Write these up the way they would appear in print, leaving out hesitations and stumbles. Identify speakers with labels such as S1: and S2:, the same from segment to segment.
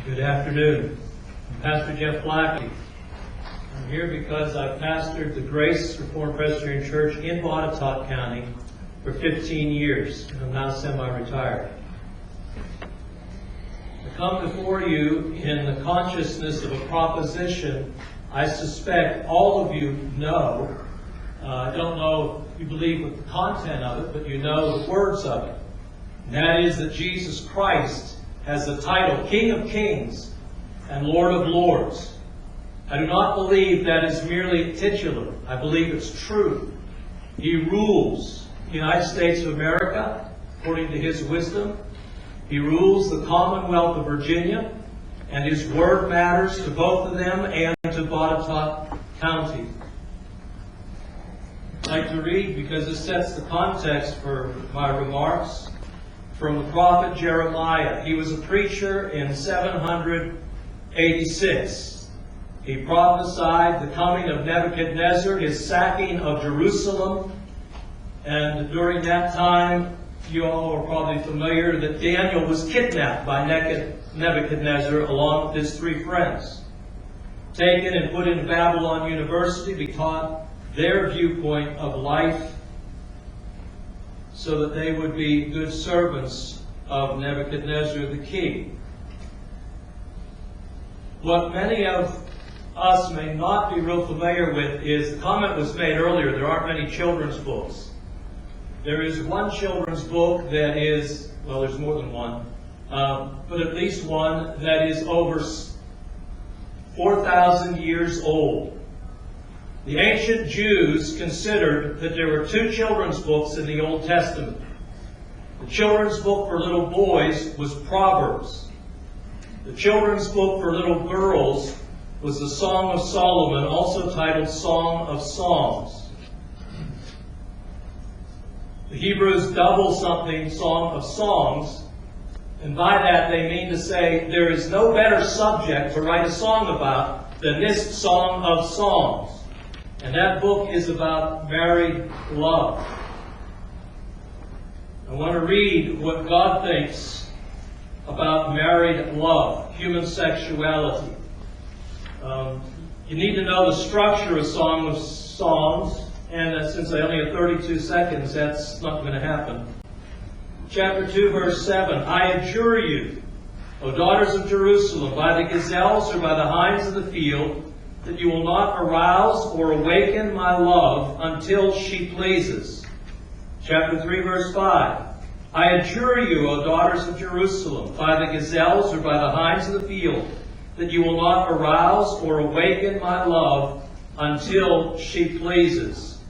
S1: Good afternoon. I'm Pastor Jeff Blackie. I'm here because I've pastored the Grace Reformed Presbyterian Church in Botetourt County for 15 years, and I'm now semi-retired. I come before you in the consciousness of a proposition I suspect all of you know. I don't know if you believe the content of it, but you know the words of it. And that is that Jesus Christ has the title King of Kings and Lord of Lords. I do not believe that is merely titular. I believe it's true. He rules the United States of America according to His wisdom. He rules the Commonwealth of Virginia, and His word matters to both of them and to Botetourt County. I'd like to read, because it sets the context for my remarks, from the prophet Jeremiah. He was a preacher in 786. He prophesied the coming of Nebuchadnezzar, his sacking of Jerusalem, and during that time, you all are probably familiar that Daniel was kidnapped by Nebuchadnezzar along with his three friends. Taken and put in Babylon University to be taught their viewpoint of life so that they would be good servants of Nebuchadnezzar the king. What many of us may not be real familiar with is, the comment was made earlier, there aren't many children's books. There is one children's book that is, well, there's more than one, but at least one that is over 4,000 years old. The ancient Jews considered that there were two children's books in the Old Testament. The children's book for little boys was Proverbs. The children's book for little girls was the Song of Solomon, also titled Song of Songs. The Hebrews double something Song of Songs, and by that they mean to say there is no better subject to write a song about than this Song of Songs. And that book is about married love. I want to read what God thinks about married love, human sexuality. You need to know the structure of Song of Songs, and since I only have 32 seconds, that's not going to happen. Chapter 2, verse 7, I adjure you, O daughters of Jerusalem, by the gazelles or by the hinds of the field, that you will not arouse or awaken my love until she pleases. Chapter 3, verse 5. I adjure you, O daughters of Jerusalem, by the gazelles or by the hinds of the field, that you will not arouse or awaken my love until she pleases.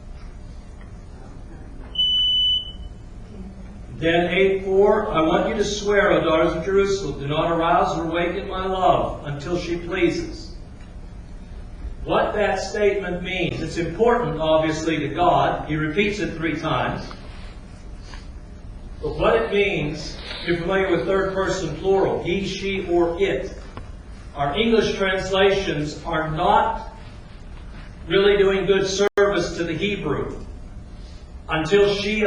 S1: Then 8:4, I want you to swear, O daughters of Jerusalem, do not arouse or awaken my love until she pleases. What that statement means, it's important, obviously, to God. He repeats it 3 times. But what it means, you're familiar with third person plural, he, she, or it. Our English translations are not really doing good service to the Hebrew. Until she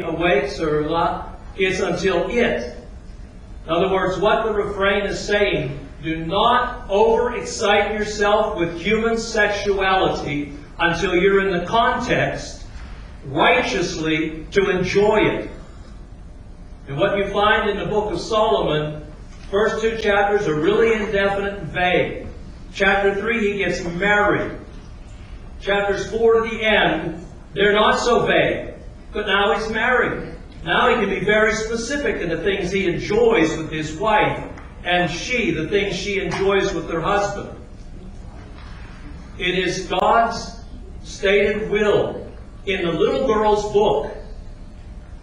S1: awakes, or not, it's until it. In other words, what the refrain is saying, do not overexcite yourself with human sexuality until you're in the context righteously to enjoy it. And what you find in the book of Solomon, first 2 chapters are really indefinite and vague. Chapter 3, he gets married. Chapters 4 to the end, they're not so vague. But now he's married. Now he can be very specific in the things he enjoys with his wife, and she, the things she enjoys with her husband. It is God's stated will in the little girl's book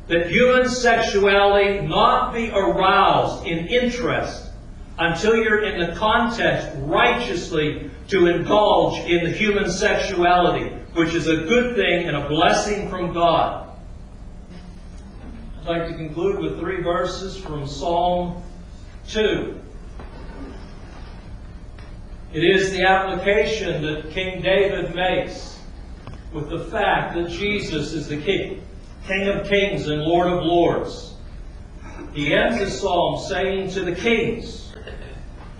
S1: that human sexuality not be aroused in interest until you're in the context righteously to indulge in the human sexuality, which is a good thing and a blessing from God. I'd like to conclude with 3 verses from Psalm 2. It is the application that King David makes with the fact that Jesus is the King of Kings and Lord of Lords. He ends his psalm saying to the kings,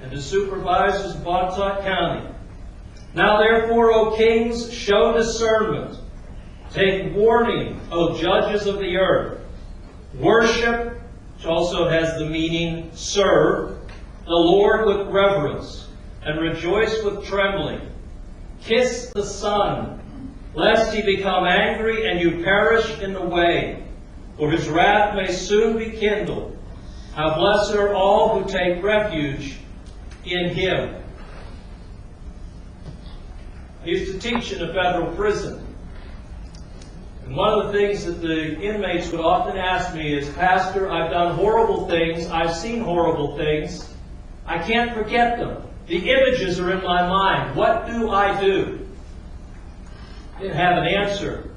S1: and to Supervisors of Botetourt County. Now therefore, O kings, show discernment. Take warning, O judges of the earth. Worship, which also has the meaning serve, the Lord with reverence, and rejoice with trembling. Kiss the Son, lest he become angry and you perish in the way, for his wrath may soon be kindled. How blessed are all who take refuge in him. I used to teach in a federal prison. And one of the things that the inmates would often ask me is, Pastor, I've done horrible things. I've seen horrible things. I can't forget them. The images are in my mind. What do I do? I didn't have an answer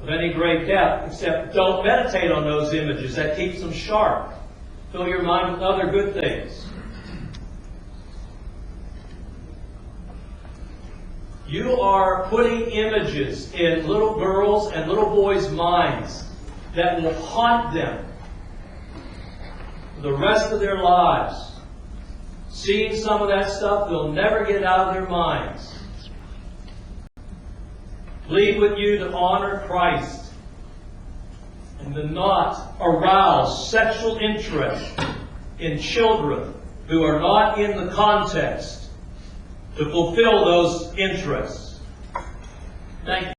S1: of any great depth, except don't meditate on those images. That keeps them sharp. Fill your mind with other good things. You are putting images in little girls' and little boys' minds that will haunt them for the rest of their lives. Seeing some of that stuff, they'll never get it out of their minds. Plead with you to honor Christ and to not arouse sexual interest in children who are not in the context to fulfill those interests. Thank you.